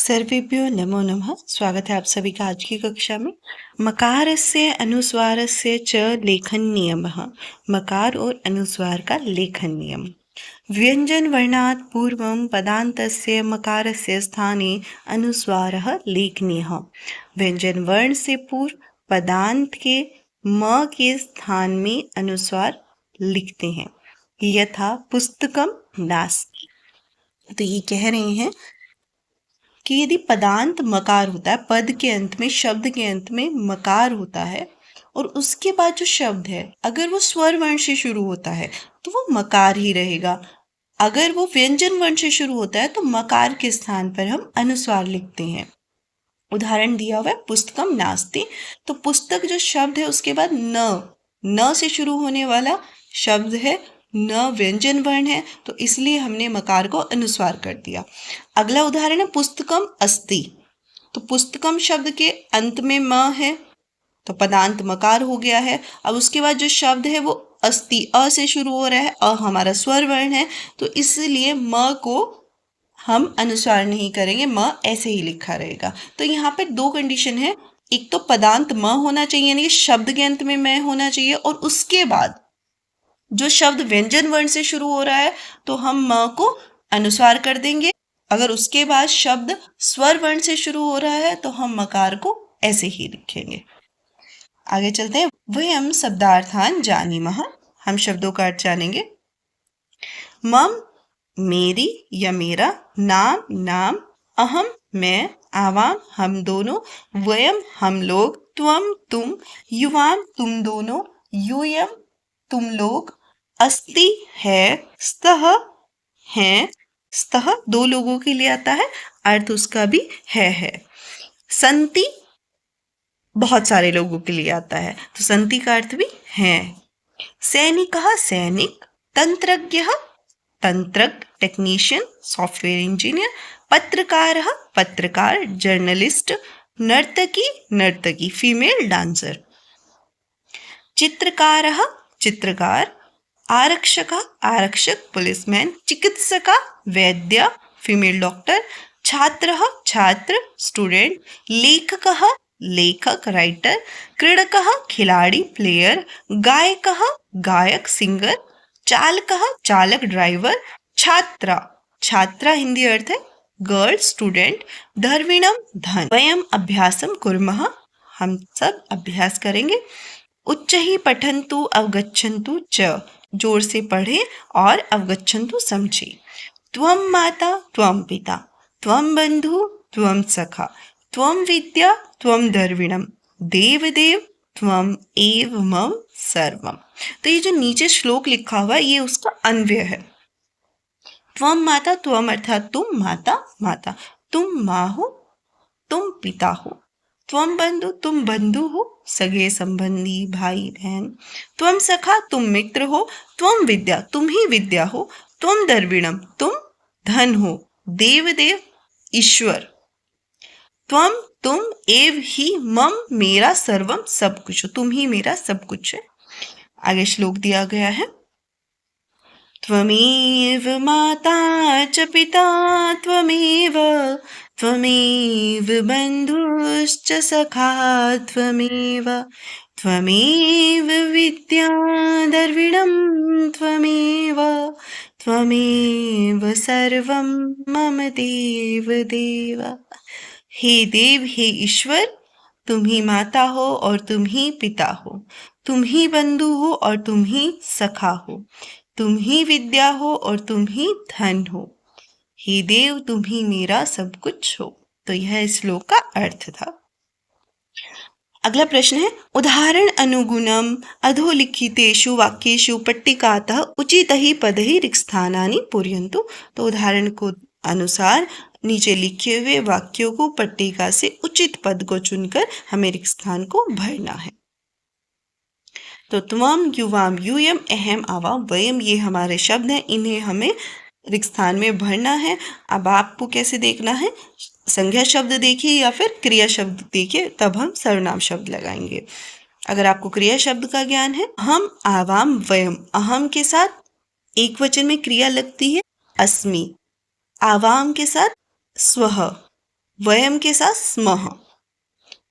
सर्वेभ्यो नमो नमः। स्वागत है आप सभी का आज की कक्षा में। मकारस्य अनुस्वारस्य च लेखन नियमः। मकार और अनुस्वार का लेखन नियम। व्यंजन वर्णात् पूर्वं पदान्तस्य मकारस्य स्थाने अनुस्वारः लेखनीयः। व्यंजन वर्ण से पूर्व पदांत के म के स्थान में अनुस्वार लिखते हैं। यथा पुस्तकम नास्ति। तो ये कह रहे हैं कि यदि पदांत मकार होता है, पद के अंत में, शब्द के अंत में मकार होता है और उसके बाद जो शब्द है अगर वो स्वर वर्ण से शुरू होता है तो वो मकार ही रहेगा। अगर वो व्यंजन वर्ण से शुरू होता है तो मकार के स्थान पर हम अनुस्वार लिखते हैं। उदाहरण दिया हुआ है पुस्तकम नास्ति। तो पुस्तक जो शब्द है उसके बाद न से शुरू होने वाला शब्द है, न व्यंजन वर्ण है, तो इसलिए हमने मकार को अनुस्वार कर दिया। अगला उदाहरण है पुस्तकम अस्ति। तो पुस्तकम शब्द के अंत में म है तो पदांत मकार हो गया है। अब उसके बाद जो शब्द है वो अस्ति, अ से शुरू हो रहा है, अ हमारा स्वर वर्ण है, तो इसलिए म को हम अनुस्वार नहीं करेंगे, म ऐसे ही लिखा रहेगा। तो यहाँ पे दो कंडीशन है, एक तो पदांत म होना चाहिए यानी कि शब्द के अंत में मैं होना चाहिए, और उसके बाद जो शब्द व्यंजन वर्ण से शुरू हो रहा है तो हम म को अनुस्वार कर देंगे। अगर उसके बाद शब्द स्वर वर्ण से शुरू हो रहा है तो हम मकार को ऐसे ही लिखेंगे। आगे चलते हैं। वयम शब्दार्थान जानीमः। हम शब्दों का अर्थ जानेंगे। मम मेरी या मेरा, नाम अहम मैं, आवाम हम दोनों, वयम हम लोग, त्वम तुम, युवाम तुम दोनों, यूयम तुम लोग, अस्ति है, स्तः हैं, स्तः दो लोगों के लिए आता है, अर्थ उसका भी है। संति बहुत सारे लोगों के लिए आता है तो संति का अर्थ भी है। सैनिकः सैनिक, तंत्रज्ञः तंत्रज्ञ टेक्नीशियन सॉफ्टवेयर इंजीनियर, पत्रकारः पत्रकार जर्नलिस्ट, नर्तकी नर्तकी फीमेल डांसर, चित्रकारः चित्रकार, आरक्षकः आरक्षक पुलिसमैन, चिकित्सका वैद्य फीमेल डॉक्टर, छात्रः छात्र स्टूडेंट, लेखकः लेखक राइटर, क्रीडकः खिलाड़ी प्लेयर, गायकः गायक सिंगर, चालकः चालक ड्राइवर, छात्रा छात्रा हिंदी अर्थ है गर्ल स्टूडेंट, धर्विणम धन, वयम अभ्यासम कुर्मः हम सब अभ्यास करेंगे, उच्च ही पठन्तु अवगच्छन्तु च जोर से पढ़े और अवगच्छन्तु समझे, त्वम माता त्वम पिता, त्वम बंधु त्वम सखा, त्वम विद्या त्वम द्रविणम, देवदेव त्वम एव मम सर्वम। तो ये जो नीचे श्लोक लिखा हुआ है ये उसका अन्वय है। त्वम माता, त्वम अर्थात तुम, माता माता, तुम माँ हो, तुम पिता हो, त्वम बंधु तुम बंधु हो, सगे संबंधी भाई बहन, त्वम सखा तुम मित्र हो, त्वम विद्या तुम ही विद्या हो, त्वम द्रविणम तुम धन हो, देवदेव ईश्वर, त्वम तुम, एव ही, मम मेरा, सर्वम सब कुछ हो, तुम ही मेरा सब कुछ है। आगे श्लोक दिया गया है। त्वमेव माता च पिता त्वमेव, त्वमेव बन्धुश्च सखा त्वमेव, त्वमेव विद्या द्रविणं त्वमेव, त्वमेव सर्वं मम देव। हे देव हे ईश्वर, तुम ही माता हो और तुम ही पिता हो, तुम ही बंधु हो और तुम ही सखा हो, तुम ही विद्या हो और तुम ही धन हो, हे देव तुम ही मेरा सब कुछ हो। तो यह श्लोक का अर्थ था। अगला प्रश्न है उदाहरण अनुगुणम अधोलिखितेषु वाक्येषु पट्टिकातः उचितैः पदैः रिक्तस्थानानि पूरयन्तु। तो उदाहरण को अनुसार नीचे लिखे हुए वाक्यों को पट्टिका से उचित पद को चुनकर हमें रिक्त स्थान को भरना है। तो त्वम युवाम यूयम अहम आवाम वयम ये हमारे शब्द हैं, इन्हें हमें रिक्त स्थान में भरना है। अब आपको कैसे देखना है, संज्ञा शब्द देखिए या फिर क्रिया शब्द देखिए, तब हम सर्वनाम शब्द लगाएंगे। अगर आपको क्रिया शब्द का ज्ञान है, हम आवाम वयम, अहम के साथ एक वचन में क्रिया लगती है अस्मि, आवाम के साथ स्वह, वयम के साथ स्मः।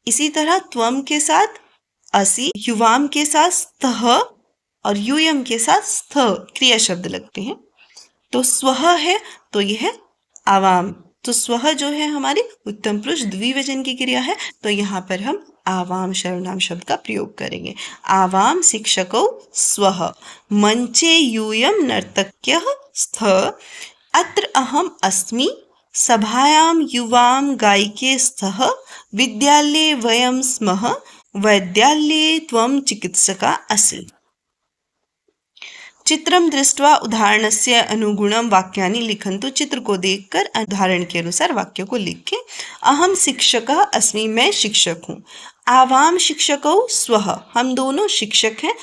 इसी तरह त्वम के साथ असि, युवाम के साथ स्तः और यूयम के साथ स्थ क्रिया शब्द लगते हैं। तो स्वः है तो यह है आवाम। तो स्वः जो है हमारी उत्तम पुरुष द्विवचन की क्रिया है, तो यहाँ पर हम आवाम सर्वनाम शब्द का प्रयोग करेंगे। आवाम शिक्षकौ स्वः मंचे यूयम नर्तक्यः स्थ अत्र अहम अस्मि सभायां युवां गायिके स्तः विद्यालये वयं स्मः वैद्यालये त्वं चिकित्सका असि। चित्रम दृष्ट्वा उदाहरणस्य अनुगुणं वाक्यानि लिखन्तु। चित्र को देखकर उदाहरण के अनुसार वाक्य को लिखें। अहम शिक्षकः अस्मि, मैं शिक्षक हूँ। आवाम शिक्षकौ स्वः, हम दोनों शिक्षक हैं।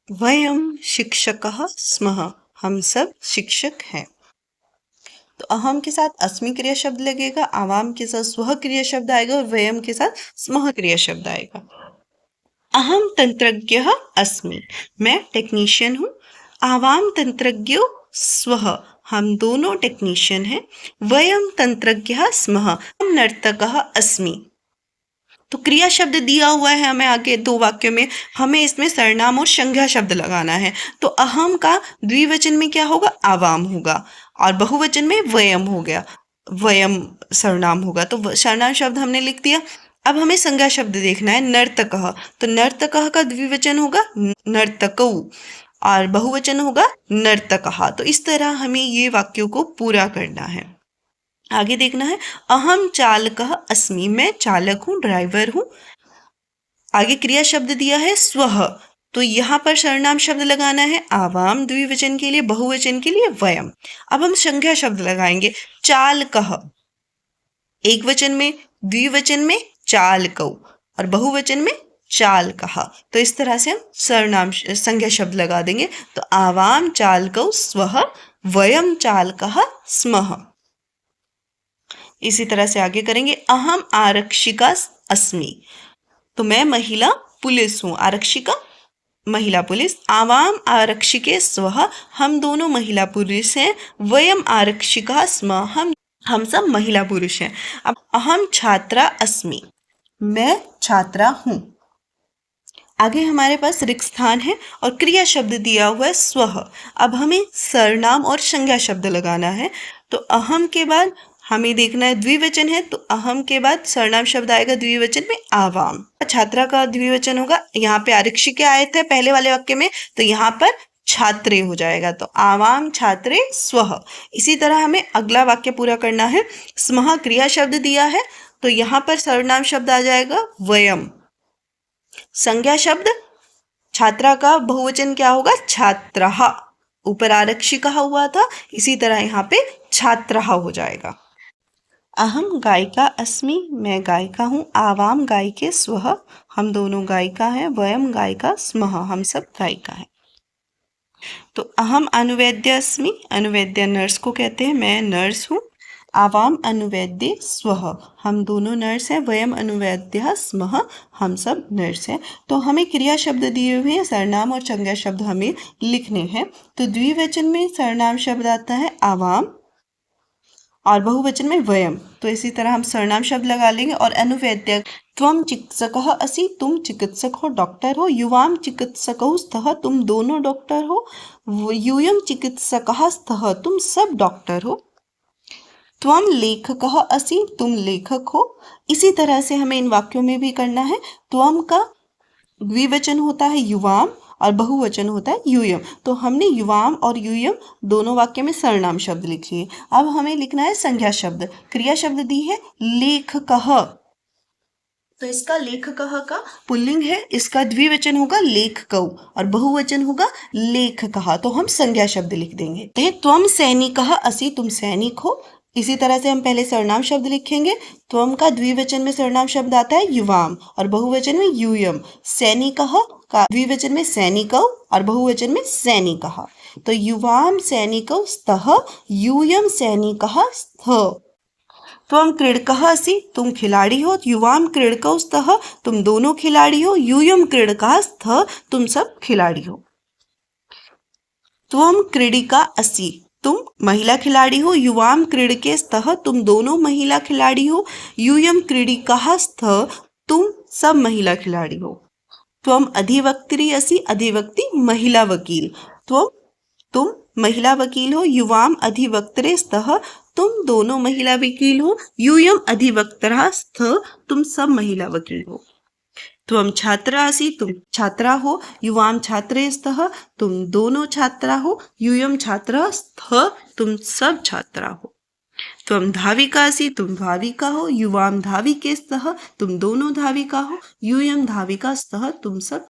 वयम शिक्षकः स्मः, हम सब शिक्षक हैं। तो अहम के साथ अस्मि क्रिया शब्द लगेगा, आवाम के साथ स्वः क्रिया शब्द आएगा और वयम के साथ स्मः क्रिया शब्द आएगा। अहम तंत्रज्ञः अस्मि, मैं टेक्नीशियन हूँ। आवाम तंत्रज्ञो स्वः, हम दोनों टेक्नीशियन हैं। वयम तंत्रज्ञः स्मः, हम नर्तकः अस्मि। तो क्रिया शब्द दिया हुआ है हमें आगे दो वाक्यों में, हमें इसमें सर्वनाम और संज्ञा शब्द लगाना है। तो अहम का द्विवचन में क्या होगा? आवाम होगा और बहुवचन में वयम हो गया, वयम सर्वनाम होगा। तो सर्वनाम शब्द हमने लिख दिया। अब हमें संज्ञा शब्द देखना है, नर्तकः। तो नर्तकः का द्विवचन होगा नर्तकौ और बहुवचन होगा नर्तकः। तो इस तरह हमें ये वाक्यों को पूरा करना है। आगे देखना है, अहम चालकः अस्मि, मैं चालक हूँ, ड्राइवर हूँ। आगे क्रिया शब्द दिया है स्वः, तो यहाँ पर सर्वनाम शब्द लगाना है आवाम द्विवचन के लिए, बहुवचन के लिए वयम। अब हम संज्ञा शब्द लगाएंगे, चालकः एक वचन में, द्विवचन में चालकौ और बहुवचन में चालकः। तो इस तरह से हम सर्वनाम संज्ञा शब्द लगा देंगे। तो आवाम चालकौ स्वः वयम चालकः स्मः। इसी तरह से आगे करेंगे, अहम आरक्षिका अस्मि, तो मैं महिला पुलिस हूँ। आरक्षिका महिला पुलिस। आवाम आरक्षिके स्वः, हम दोनों महिला पुरुष हैं। वयम आरक्षिका स्म, हम सब महिला पुरुष हैं। अब अहम छात्रा अस्मि, मैं छात्रा हूँ। आगे हमारे पास रिक्त स्थान है और क्रिया शब्द दिया हुआ है स्वः। अब हमें सर्वनाम और संज्ञा शब्द लगाना है। तो अहम के बाद हमें देखना है द्विवचन है, तो अहम के बाद सर्वनाम शब्द आएगा द्विवचन में आवाम। छात्रा का द्विवचन होगा, यहाँ पे आरक्षिके आए थे पहले वाले वाक्य में, तो यहाँ पर छात्रे हो जाएगा। तो आवाम छात्रे स्वः। इसी तरह हमें अगला वाक्य पूरा करना है। स्मः क्रिया शब्द दिया है, तो यहाँ पर सर्वनाम शब्द आ जाएगा वयम। संज्ञा शब्द छात्रा का बहुवचन क्या होगा? छात्रः। ऊपर आरक्षिका हुआ था, इसी तरह यहाँ पे छात्रः हो जाएगा। अहम गायिका अस्मि, मैं गायिका हूँ। आवाम गायिके स्वः, हम दोनों गायिका हैं। वयम गायिका स्मः, हम सब गायिका हैं। तो अहम अनुवैद्य अस्मि, अनुवैद्य नर्स को कहते हैं, मैं नर्स हूँ। आवाम अनुवैद्ये स्वः, हम दोनों नर्स हैं। वयम अनुवैद्यः स्मः, हम सब नर्स हैं। तो हमें क्रिया शब्द दिए हुए हैं, सर्वनाम और संज्ञा शब्द हमें लिखने हैं। तो द्विवचन में सर्वनाम शब्द आता है आवाम और बहुवचन में वयम। तो इसी तरह हम सर्वनाम शब्द लगा लेंगे। और अनुवैद्य, त्वम चिकित्सकः असि, तुम चिकित्सक हो, डॉक्टर हो। युवाम चिकित्सकौ स्तः, तुम दोनों डॉक्टर हो। यूयम चिकित्सकः स्तः, तुम सब डॉक्टर हो। त्वम लेखकः असि, तुम लेखक हो। इसी तरह से हमें इन वाक्यों में भी करना है। त्वम का द्विवचन होता है युवाम और बहुवचन होता है यूयम। तो हमने युवाम और यूयम दोनों वाक्य में सर्वनाम शब्द लिख लिए। अब हमें लिखना है संज्ञा शब्द। क्रिया शब्द दी है लेखकः, तो इसका लेखकः का पुल्लिंग है, इसका द्विवचन होगा लेखकौ और बहुवचन होगा लेखकः। तो हम संज्ञा शब्द लिख देंगे। त्वम सैनिकः असि, तुम सैनिक हो। इसी तरह से हम पहले सर्वनाम शब्द लिखेंगे। त्वम का द्विवचन में सर्वनाम शब्द आता है युवाम और बहुवचन में यूयम। सैनिकः का द्विवचन में सैनिकौ और बहुवचन में सैनिकः। तो युवाम सैनिकौ स्तः, यूयम सैनिकः स्थ। त्वम क्रीडकः असि, तुम खिलाड़ी हो। युवाम क्रीडकौ स्तः, तुम दोनों खिलाड़ी हो। यूयम क्रीडकः स्तः, तुम सब खिलाड़ी हो। त्वम क्रीडिका असि, तुम महिला खिलाड़ी हो। युवाम क्रीडके स्तः, तुम दोनों महिला खिलाड़ी हो। यूयम क्रीडिकाः स्तः, तुम सब महिला खिलाड़ी हो। त्वम अधिवक्त्री असि, अधिवक्ति महिला वकील। तुम महिला वकील हो। युवाम अधिवक्त्रे स्तः, तुम दोनों महिला वकील हो। यूयम अधिवक्तरः स्तः, तुम सब महिला वकील हो। त्वम छात्रा असि, तुम छात्रा हो। युवाम छात्रे स्तः, तुम दोनों छात्रा हो। यूयम छात्रः स्तः, तुम सब छात्रा हो। त्वम धाविका असि, तुम धाविका हो। युवाम धाविके स्तः, तुम दोनों धाविका हो। यूयम धाविका स्तः, तुम सब